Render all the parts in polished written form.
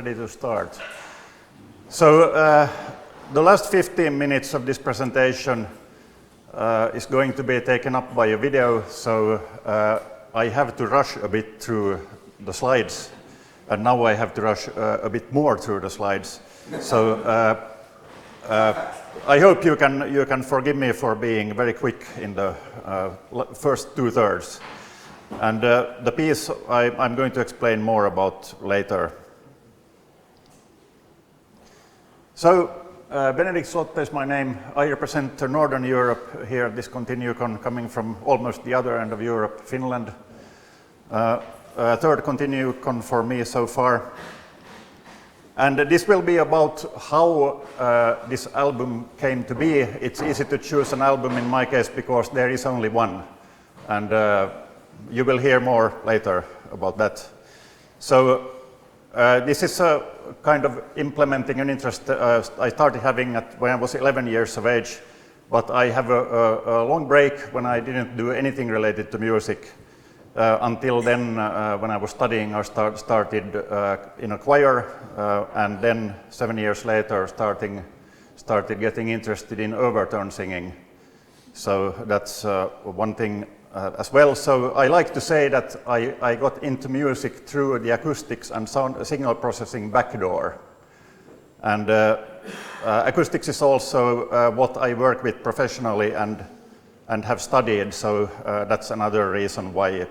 ready to start. So the last 15 minutes of this presentation is going to be taken up by a video, so I have to rush a bit through the slides, and now I have to rush a bit more through the slides. So I hope you can forgive me for being very quick in the first two-thirds. And the piece I'm going to explain more about later. So, Benedict Slotte is my name. I represent Northern Europe here at this ContinuuCon, coming from almost the other end of Europe, Finland. Third ContinuuCon for me so far. And this will be about how this album came to be. It's easy to choose an album in my case because there is only one. And you will hear more later about that. So this is a kind of implementing an interest I started having when I was 11 years of age, but I have a long break when I didn't do anything related to music. Until then, when I was studying, I started in a choir, and then 7 years later started getting interested in overtone singing. So that's one thing as well. So I like to say that I got into music through the acoustics and sound signal processing backdoor. And acoustics is also what I work with professionally and have studied, so that's another reason why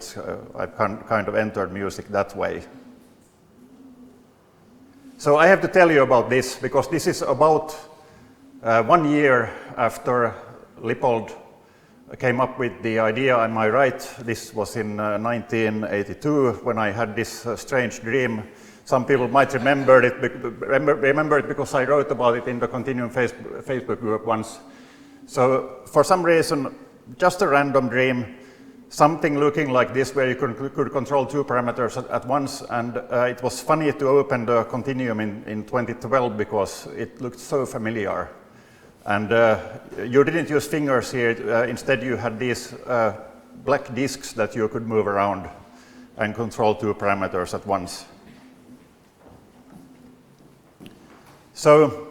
I've kind of entered music that way. So I have to tell you about this, because this is about 1 year after Lippold came up with the idea. Am I right? This was in 1982 when I had this strange dream. Some people might remember it because I wrote about it in the Continuum Facebook group once. So for some reason, just a random dream, something looking like this where you could control two parameters at once, and it was funny to open the Continuum in 2012 because it looked so familiar. And you didn't use fingers here, instead you had these black discs that you could move around and control two parameters at once. So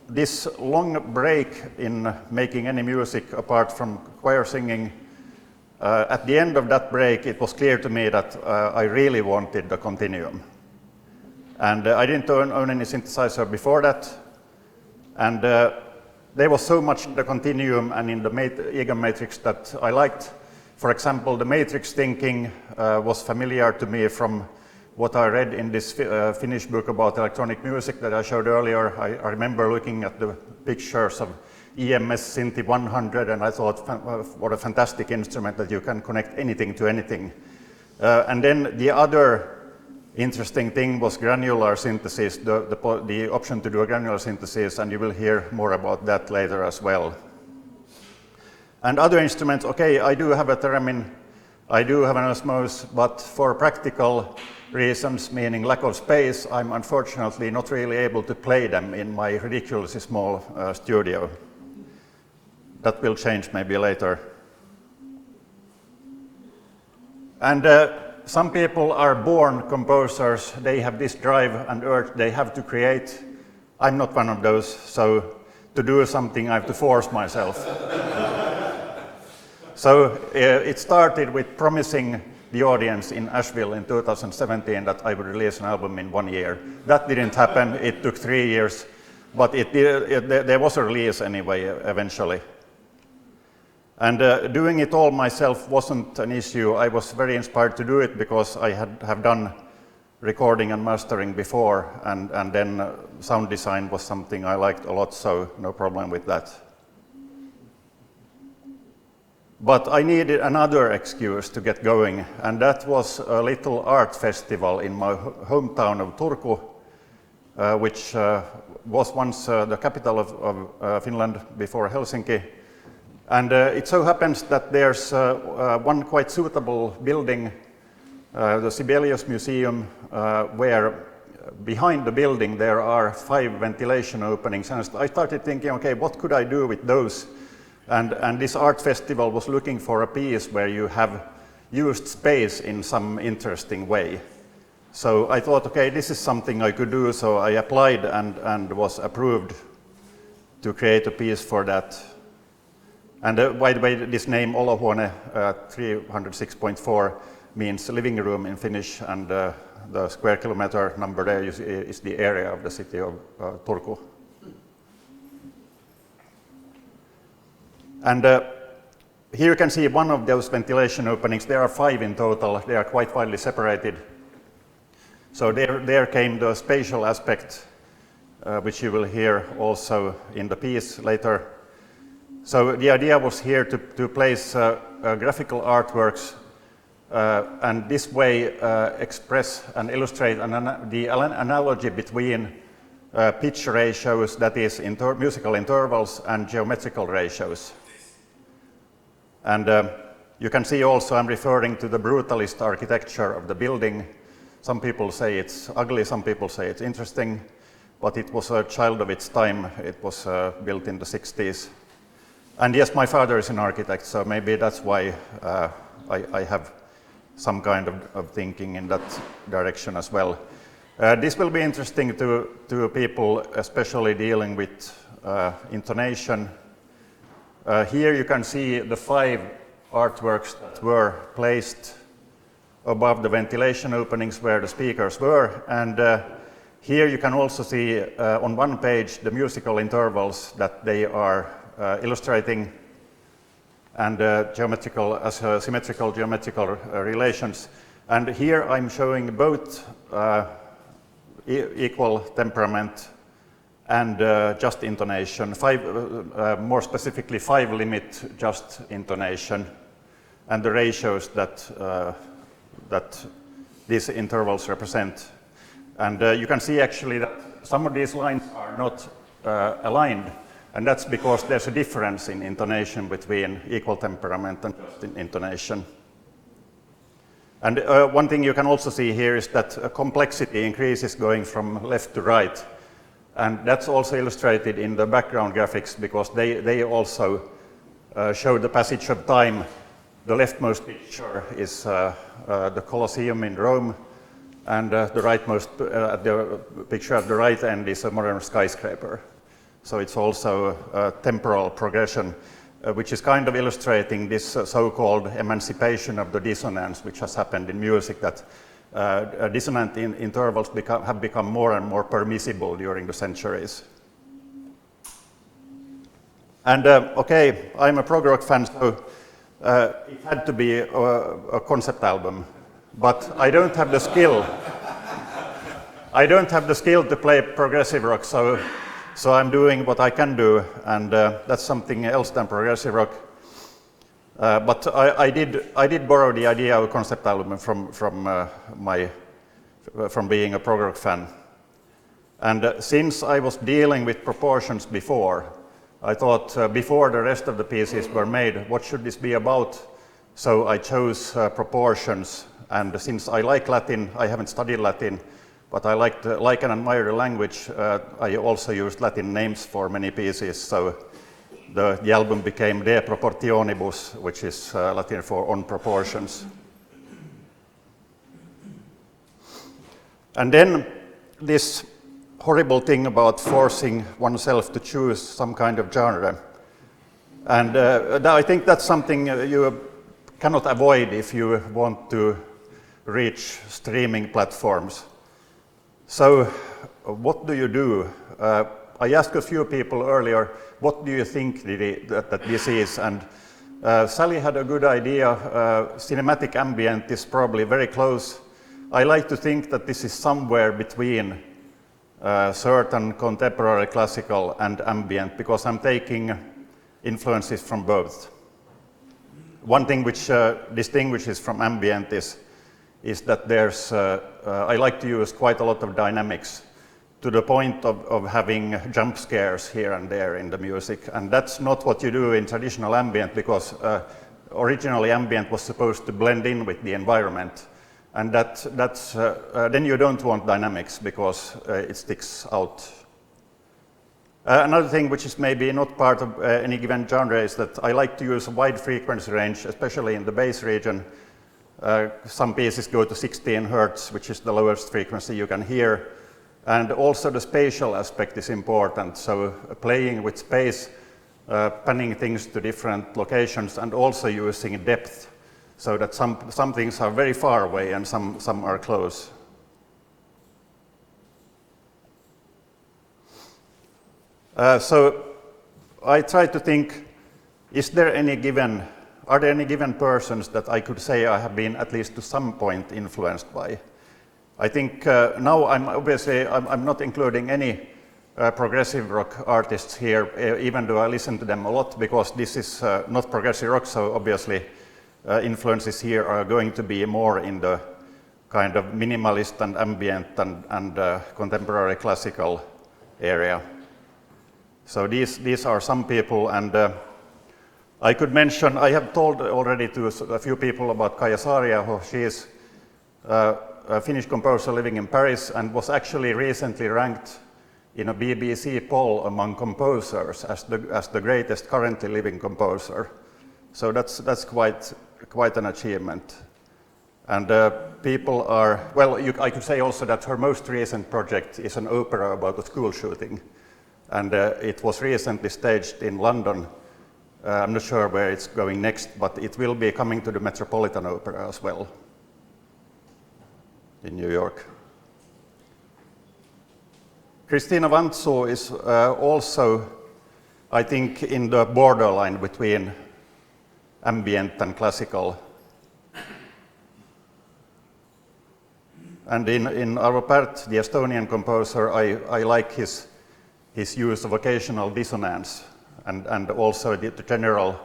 this long break in making any music apart from choir singing, at the end of that break it was clear to me that I really wanted the Continuum. And I didn't own any synthesizer before that. And there was so much in the Continuum and in the Eigen matrix that I liked. For example, the matrix thinking was familiar to me from what I read in this Finnish book about electronic music that I showed earlier. I remember looking at the pictures of EMS Synthi 100, and I thought, what a fantastic instrument that you can connect anything to anything. And then the other interesting thing was granular synthesis, the option to do a granular synthesis, and you will hear more about that later as well. And other instruments, okay, I do have a theremin, I do have an osmose, but for practical reasons, meaning lack of space, I'm unfortunately not really able to play them in my ridiculously small studio. That will change maybe later. And some people are born composers. They have this drive and urge, they have to create. I'm not one of those, so to do something I have to force myself. So it started with promising the audience in Asheville in 2017 that I would release an album in 1 year. That didn't happen, it took 3 years, but there was a release anyway, eventually. And doing it all myself wasn't an issue. I was very inspired to do it because I have done recording and mastering before, and then sound design was something I liked a lot, so no problem with that. But I needed another excuse to get going, and that was a little art festival in my hometown of Turku, which was once the capital of Finland before Helsinki. And it so happens that there's one quite suitable building, the Sibelius Museum, where behind the building there are 5 ventilation openings. And I started thinking, okay, what could I do with those? And this art festival was looking for a piece where you have used space in some interesting way. So I thought, okay, this is something I could do, so I applied and was approved to create a piece for that. And by the way, this name Olohuone 306.4 means living room in Finnish, and the square kilometer number there is the area of the city of Turku. And here you can see one of those ventilation openings. There are 5 in total. They are quite widely separated. So there came the spatial aspect, which you will hear also in the piece later. So the idea was here to place graphical artworks and this way express and illustrate the analogy between pitch ratios, that is musical intervals, and geometrical ratios. And you can see also I'm referring to the brutalist architecture of the building. Some people say it's ugly, some people say it's interesting, but it was a child of its time. It was built in the 60s. And yes, my father is an architect, so maybe that's why I have some kind of thinking in that direction as well. This will be interesting to people, especially dealing with intonation. Here you can see the 5 artworks that were placed above the ventilation openings where the speakers were. And here you can also see on one page the musical intervals that they are illustrating, and symmetrical geometrical relations. And here I'm showing both equal temperament and just intonation, more specifically 5 limit just intonation, and the ratios that these intervals represent. And you can see actually that some of these lines are not aligned, and that's because there's a difference in intonation between equal temperament and just intonation. And one thing you can also see here is that complexity increases going from left to right. And that's also illustrated in the background graphics, because they also show the passage of time. The leftmost picture is the Colosseum in Rome, and the rightmost the picture at the right end is a modern skyscraper. So it's also a temporal progression, which is kind of illustrating this so-called emancipation of the dissonance, which has happened in music, that dissonant intervals have become more and more permissible during the centuries. And okay, I'm a prog rock fan, so it had to be a concept album, but I don't have the skill. I don't have the skill to play progressive rock, so I'm doing what I can do, and that's something else than progressive rock. But I did borrow the idea of a concept album from being a prog rock fan. And since I was dealing with proportions before, I thought before the rest of the pieces were made, what should this be about? So I chose proportions, and since I like Latin, I haven't studied Latin, but I like and admire the language. I also used Latin names for many pieces, so the album became De Proportionibus, which is Latin for on proportions. And then this horrible thing about forcing oneself to choose some kind of genre. And I think that's something you cannot avoid if you want to reach streaming platforms. So what do you do? I asked a few people earlier, what do you think that this is? And Sally had a good idea. Cinematic ambient is probably very close. I like to think that this is somewhere between certain contemporary classical and ambient, because I'm taking influences from both. One thing which distinguishes from ambient is that there's, I like to use quite a lot of dynamics, to the point of having jump scares here and there in the music. And that's not what you do in traditional ambient, because originally ambient was supposed to blend in with the environment. And then you don't want dynamics, because it sticks out. Another thing which is maybe not part of any given genre is that I like to use a wide frequency range, especially in the bass region, Some pieces go to 16 Hertz, which is the lowest frequency you can hear. And also the spatial aspect is important. So playing with space, panning things to different locations, and also using depth, so that some things are very far away and some are close. So I try to think, are there any given persons that I could say I have been at least to some point influenced by? I think now I'm not including any progressive rock artists here, even though I listen to them a lot, because this is not progressive rock, so obviously influences here are going to be more in the kind of minimalist and ambient and contemporary classical area. So these are some people, and I could mention, I have told already to a few people about Kaija Saariaho. She is a Finnish composer living in Paris and was actually recently ranked in a BBC poll among composers as the greatest currently living composer. So that's quite an achievement. And people are, well, I could say also that her most recent project is an opera about a school shooting. And it was recently staged in London. I'm not sure where it's going next, but it will be coming to the Metropolitan Opera as well in New York. Kristiina Vantsu is also, I think, in the borderline between ambient and classical. And in Arvo Pärt, the Estonian composer, I like his use of occasional dissonance, and also the general,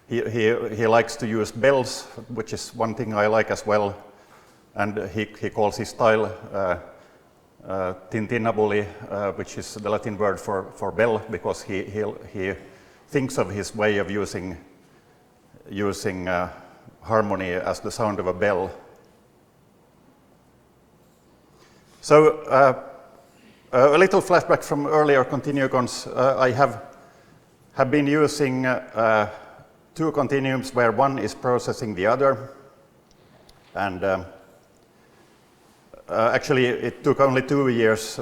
he likes to use bells, which is one thing I like as well, and he calls his style tintinnabuli, which is the Latin word for bell, because he thinks of his way of using harmony as the sound of a bell. So a little flashback from earlier ContinuuCons. I have been using two continuums where one is processing the other, and actually it took only 2 years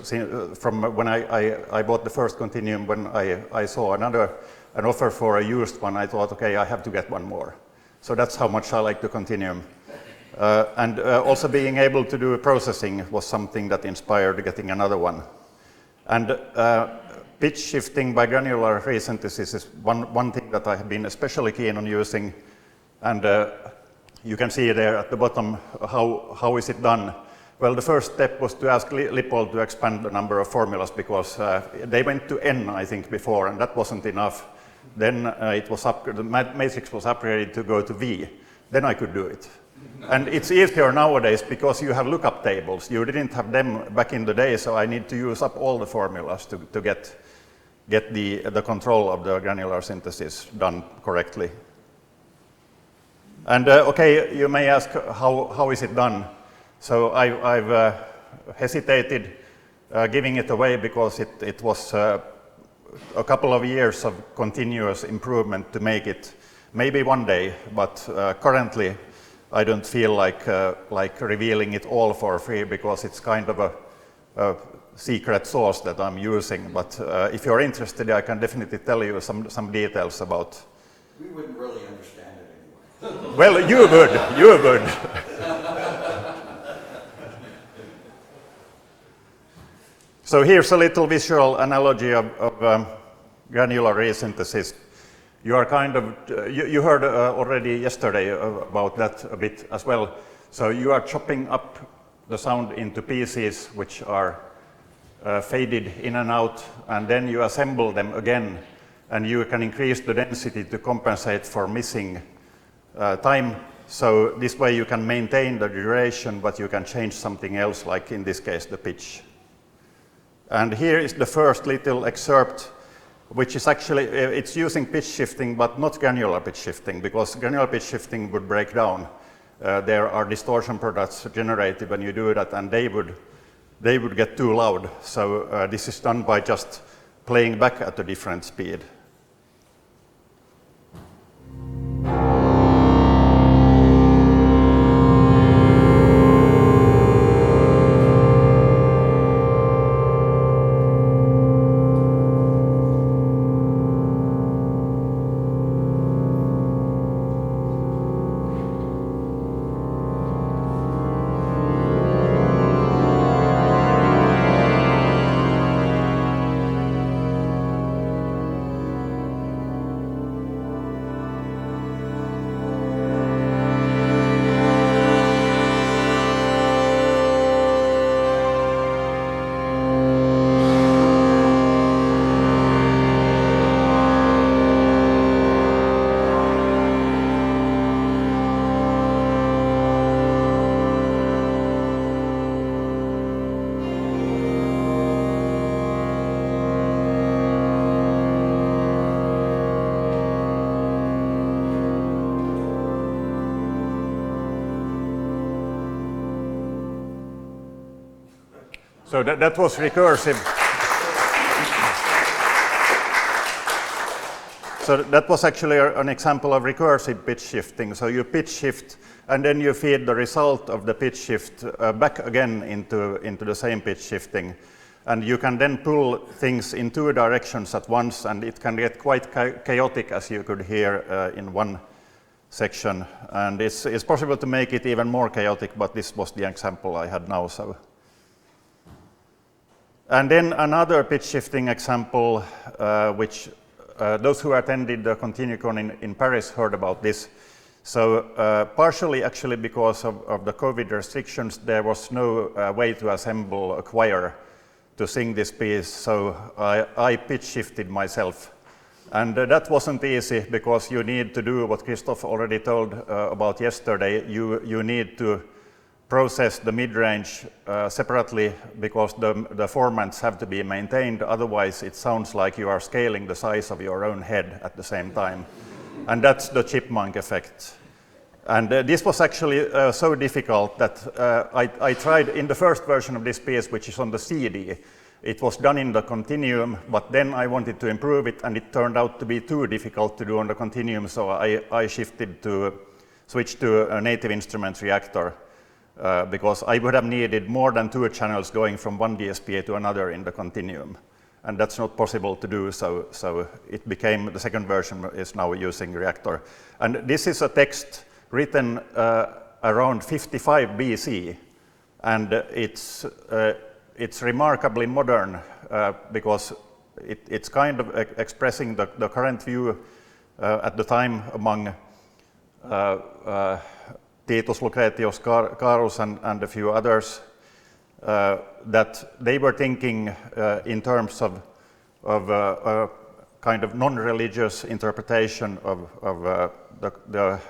from when I bought the first continuum. When I saw an offer for a used one, I thought, okay, I have to get one more. So that's how much I like the continuum. And also being able to do processing was something that inspired getting another one. And pitch shifting by granular resynthesis is one thing that I have been especially keen on using. And you can see there at the bottom how is it done. Well, the first step was to ask Lippold to expand the number of formulas, because they went to n, I think, before, and that wasn't enough. Then the matrix was upgraded to go to V. Then I could do it. And it's easier nowadays because you have lookup tables. You didn't have them back in the day, so I need to use up all the formulas to get the control of the granular synthesis done correctly. And okay, you may ask, how is it done? So I've hesitated giving it away because it was a couple of years of continuous improvement to make it. Maybe one day, but currently I don't feel like revealing it all for free, because it's kind of a secret sauce that I'm using. But if you're interested, I can definitely tell you some details about. We wouldn't really understand it anyway. Well, you would. So here's a little visual analogy of granular resynthesis. You are kind of, you heard already yesterday about that a bit as well. So you are chopping up the sound into pieces which are faded in and out, and then you assemble them again, and you can increase the density to compensate for missing time. So this way you can maintain the duration, but you can change something else, like in this case the pitch. And here is the first little excerpt, which is actually, it's using pitch shifting, but not granular pitch shifting, because granular pitch shifting would break down. There are distortion products generated when you do that, and they would get too loud. So this is done by just playing back at a different speed. So that was recursive. So that was actually an example of recursive pitch shifting. So you pitch shift, and then you feed the result of the pitch shift back again into the same pitch shifting. And you can then pull things in two directions at once, and it can get quite chaotic, as you could hear in one section. And it's possible to make it even more chaotic, but this was the example I had now. So. And then another pitch shifting example, which those who attended the ContinuuCon in Paris heard about this. So partially actually because of the COVID restrictions, there was no way to assemble a choir to sing this piece, so I pitch shifted myself. And that wasn't easy, because you need to do what Christoph already told about yesterday. You need to process the mid-range separately, because the formats have to be maintained, otherwise it sounds like you are scaling the size of your own head at the same time. And that's the chipmunk effect. And this was actually so difficult that I tried in the first version of this piece, which is on the CD. It was done in the Continuum, but then I wanted to improve it, and it turned out to be too difficult to do on the Continuum, so I switched to a native instruments reactor. Because I would have needed more than 2 channels going from one DSPA to another in the Continuum. And that's not possible to do, so it became, the second version is now using reactor. And this is a text written around 55 BC, and it's remarkably modern because it's kind of expressing the current view at the time among Titus Lucretius Carus and a few others, that they were thinking in terms of a kind of non-religious interpretation of the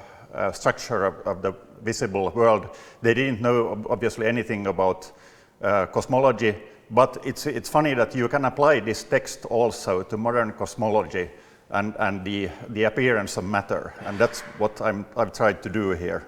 structure of the visible world. They didn't know obviously anything about cosmology, but it's funny that you can apply this text also to modern cosmology and the appearance of matter, and that's what I've tried to do here.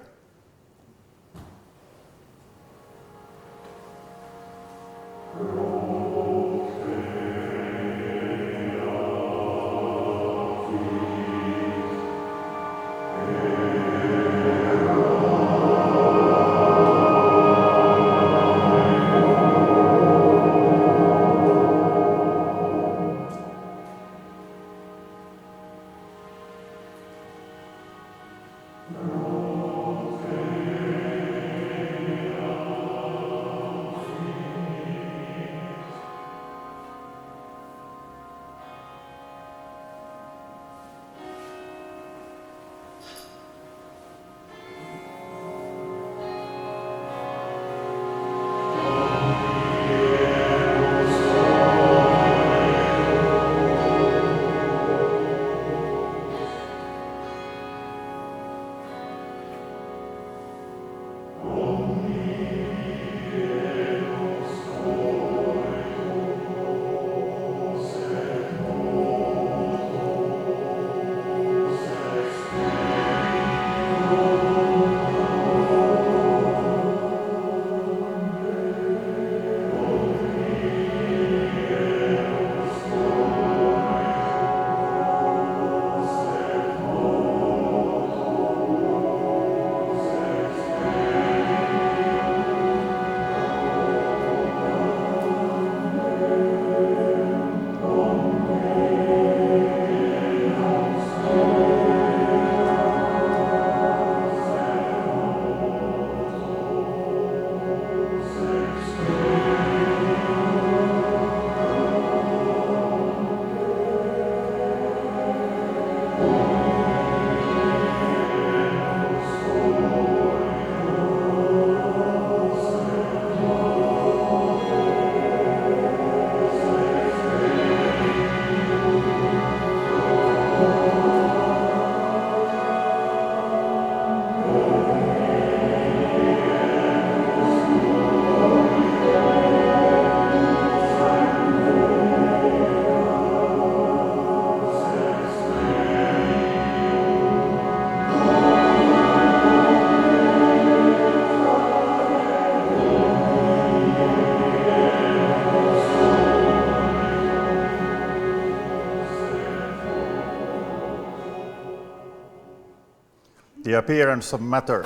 the appearance of matter.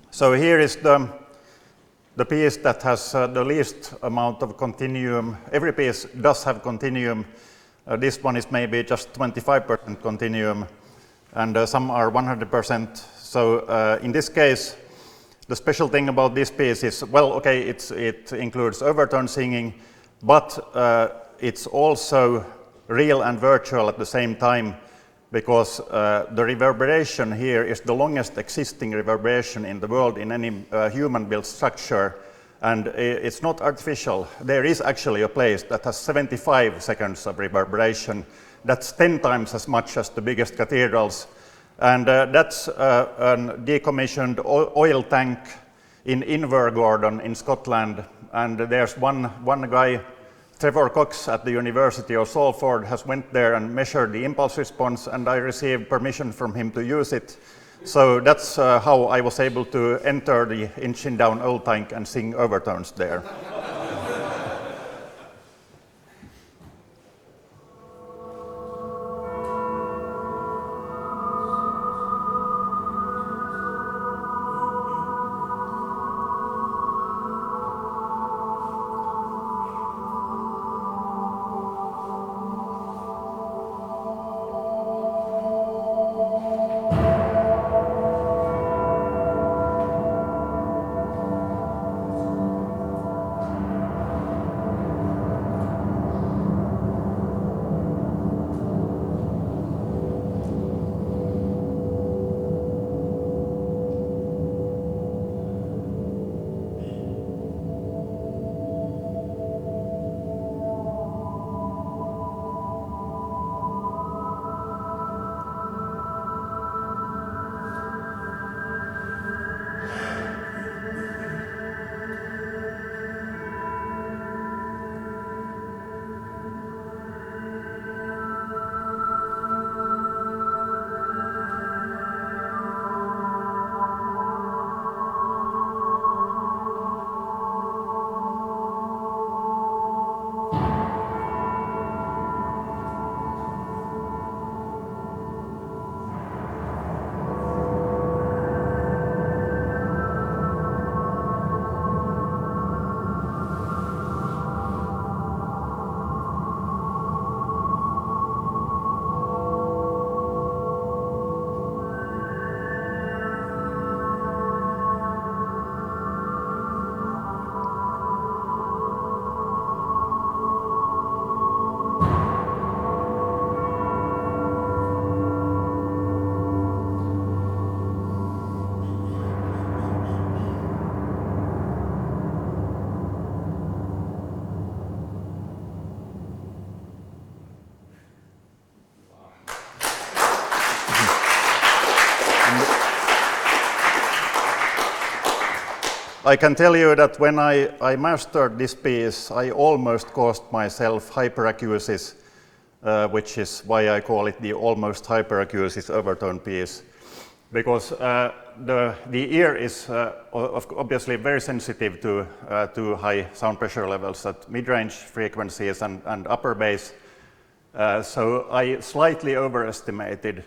So here is the piece that has the least amount of continuum. Every piece does have continuum. This one is maybe just 25% continuum, and some are 100%. So in this case, the special thing about this piece is, well, okay, it includes overtone singing, but it's also real and virtual at the same time, because the reverberation here is the longest existing reverberation in the world in any human-built structure, and it's not artificial. There is actually a place that has 75 seconds of reverberation. That's 10 times as much as the biggest cathedrals, and that's a decommissioned oil tank in Invergordon in Scotland, and there's one guy, Trevor Cox at the University of Salford, has went there and measured the impulse response, and I received permission from him to use it. So that's how I was able to enter the engine down oil tank and sing overtones there. I can tell you that when I mastered this piece, I almost caused myself hyperacusis, which is why I call it the almost hyperacusis overtone piece. Because the ear is obviously very sensitive to high sound pressure levels at mid-range frequencies and upper bass. So I slightly overestimated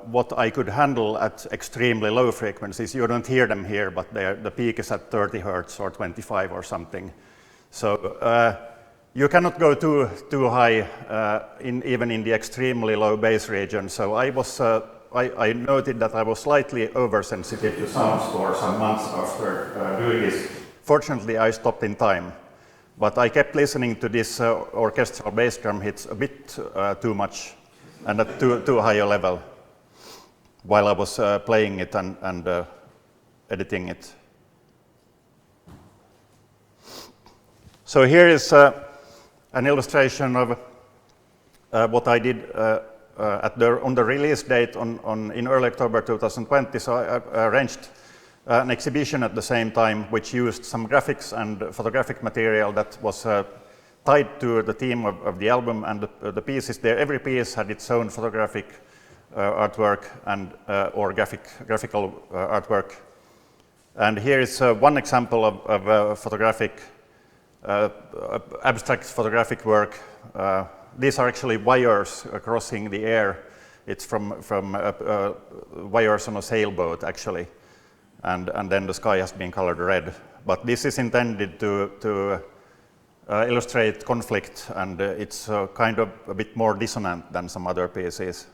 what I could handle at extremely low frequencies. You don't hear them here, but the peak is at 30 hertz or 25 or something. So you cannot go too high, even in the extremely low bass region. So I noted that I was slightly oversensitive to sounds for some months after doing this. Fortunately, I stopped in time, but I kept listening to this orchestral bass drum hits a bit too much and at too high a level while I was playing it and editing it. So here is an illustration of what I did on the release date in early October 2020. So I arranged an exhibition at the same time, which used some graphics and photographic material that was tied to the theme of the album, and the pieces there. Every piece had its own photographic artwork and or graphical artwork. And here is one example of photographic abstract photographic work. These are actually wires crossing the air. It's from wires on a sailboat, actually. And then the sky has been colored red. But this is intended to illustrate conflict, and it's kind of a bit more dissonant than some other pieces.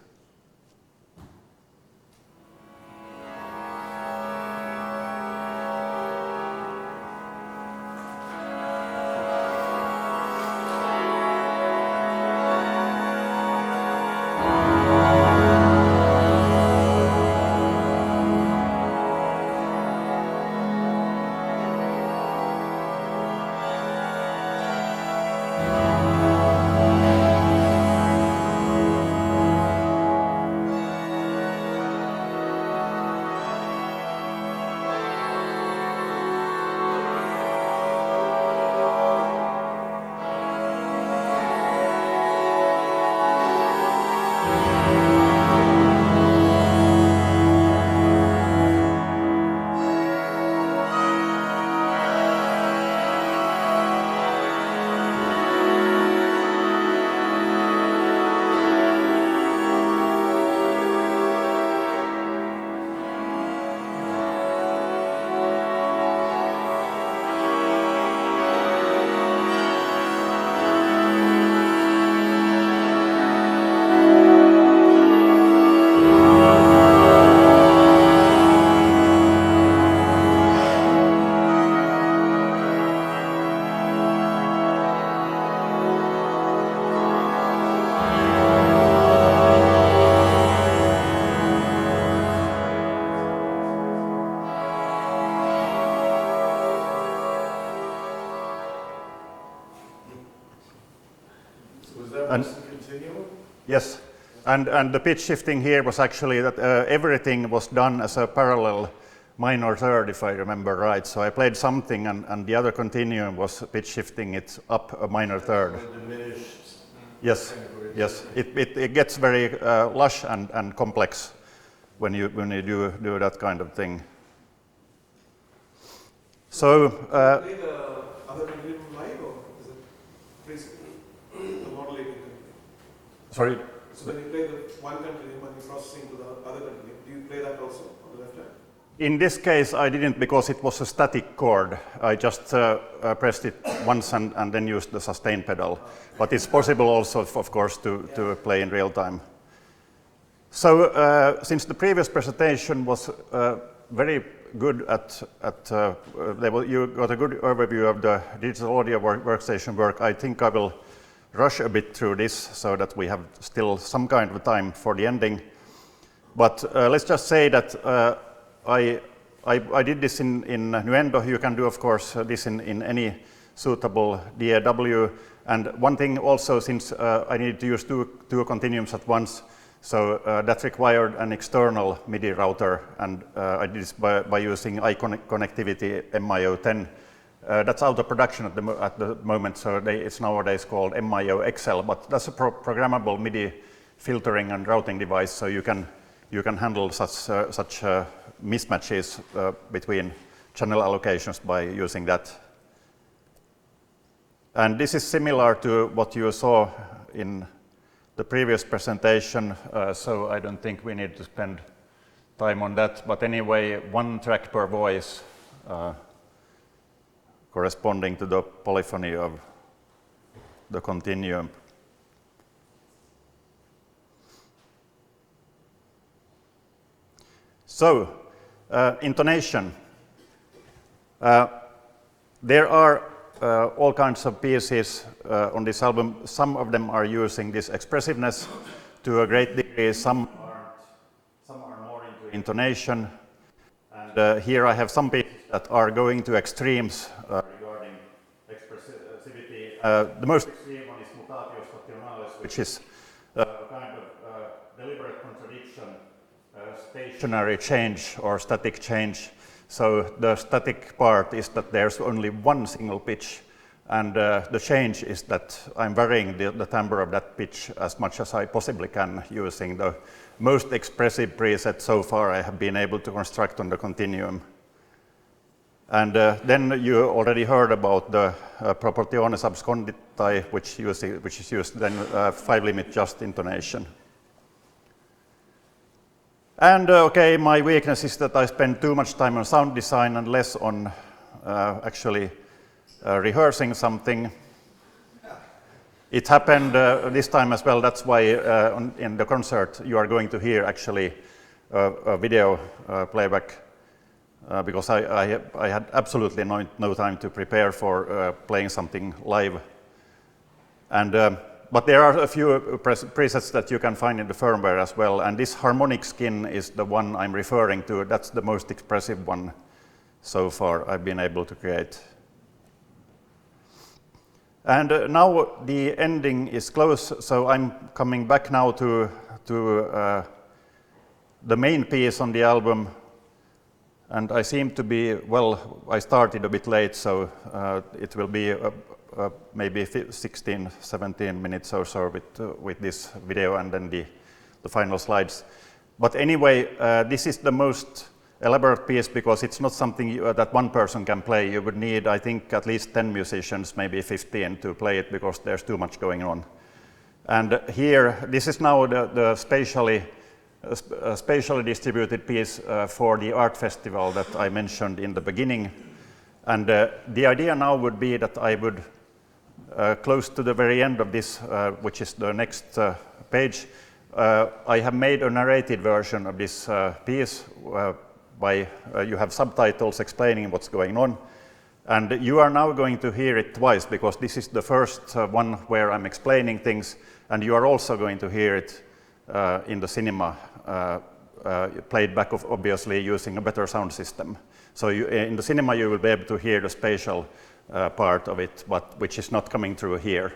Continuum? Yes, and the pitch shifting here was actually that everything was done as a parallel minor third, if I remember right. So I played something, and the other continuum was pitch shifting it up a minor third. Diminished. Yes, yes. It gets very lush and complex when you do that kind of thing. So. Play the other continuum live, or is it basically the modulating continuum? Sorry. So when you play the one continuum and you're processing to the other continuum, do you play that also on the left hand? In this case, I didn't, because it was a static chord. I just pressed it once and then used the sustain pedal. But it's possible also, of course, to play in real time. So since the previous presentation was very good you got a good overview of the digital audio workstation work, I think I will rush a bit through this so that we have still some kind of time for the ending. But let's just say that I did this in Nuendo. You can do, of course, this in any suitable DAW. And one thing also, since I needed to use two continuums at once, so that required an external MIDI router, and I did this by using iConnectivity MIO10. That's out of production at the moment, so it's nowadays called MIO XL, but that's a programmable MIDI filtering and routing device, so you can handle such mismatches between channel allocations by using that. And this is similar to what you saw in the previous presentation, so I don't think we need to spend time on that. But anyway, one track per voice corresponding to the polyphony of the continuum. So, intonation. There are all kinds of pieces on this album. Some of them are using this expressiveness to a great degree. Some are more into intonation. And here I have some pieces that are going to extremes regarding expressivity. The most extreme one is mutatio stationalis, which is a kind of deliberate contradiction, stationary change or static change. So the static part is that there's only one single pitch, and the change is that I'm varying the timbre of that pitch as much as I possibly can using the most expressive preset so far I have been able to construct on the continuum. And then you already heard about the proporzione subsconditae, which is used then 5-limit just intonation. And okay, my weakness is that I spend too much time on sound design and less on actually rehearsing something. It happened this time as well. That's why in the concert you are going to hear actually a video playback because I had absolutely no time to prepare for playing something live. And but there are a few presets that you can find in the firmware as well, and this harmonic skin is the one I'm referring to. That's the most expressive one so far I've been able to create. And now the ending is close, so I'm coming back now to the main piece on the album. And I seem to be, well, I started a bit late, so it will be maybe 16, 17 minutes or so with this video and then the final slides. But anyway, this is the most elaborate piece because it's not something that one person can play. You would need, I think, at least 10 musicians, maybe 15 to play it because there's too much going on. And here, this is now the spatially distributed piece for the art festival that I mentioned in the beginning. And the idea now would be that I would, close to the very end of this, which is the next page, I have made a narrated version of this piece you have subtitles explaining what's going on. And you are now going to hear it twice because this is the first one where I'm explaining things, and you are also going to hear it in the cinema, played back obviously using a better sound system. So in the cinema you will be able to hear the spatial part of it, but which is not coming through here.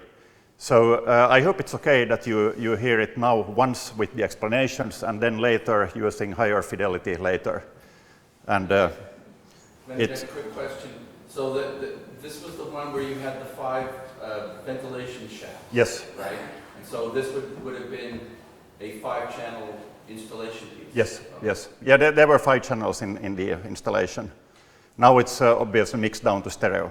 So I hope it's okay that you hear it now once with the explanations and then later using higher fidelity later. And a quick question. So this was the one where you had the 5 ventilation shafts. Yes. Right? And so this would have been a 5-channel installation piece. Yes, okay. Yes. Yeah, there were 5 channels in the installation. Now it's obviously mixed down to stereo.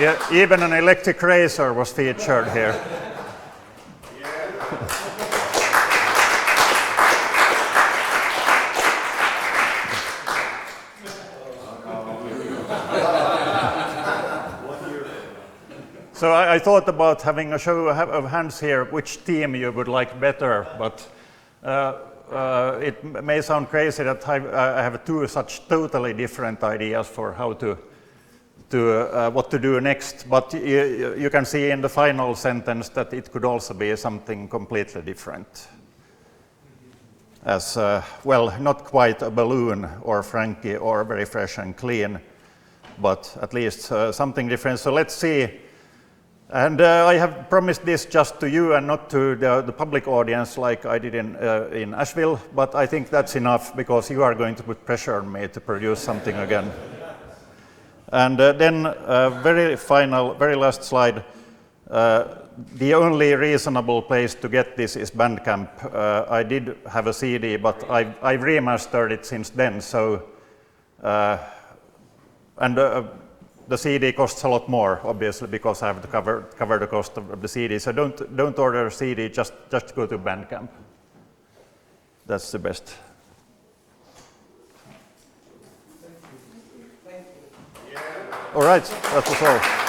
Yeah, even an electric razor was featured here. So I thought about having a show of hands here, which team you would like better, but it may sound crazy that I have two such totally different ideas for how what to do next, but you can see in the final sentence that it could also be something completely different. As well, not quite a balloon or Frankie or very fresh and clean, but at least something different. So let's see. And I have promised this just to you and not to the public audience like I did in Asheville, but I think that's enough because you are going to put pressure on me to produce something again. And then very last slide. The only reasonable place to get this is Bandcamp. I did have a CD, but I've remastered it since then. So, the CD costs a lot more, obviously, because I have to cover the cost of the CD. So don't order a CD. Just go to Bandcamp. That's the best. All right, that was all.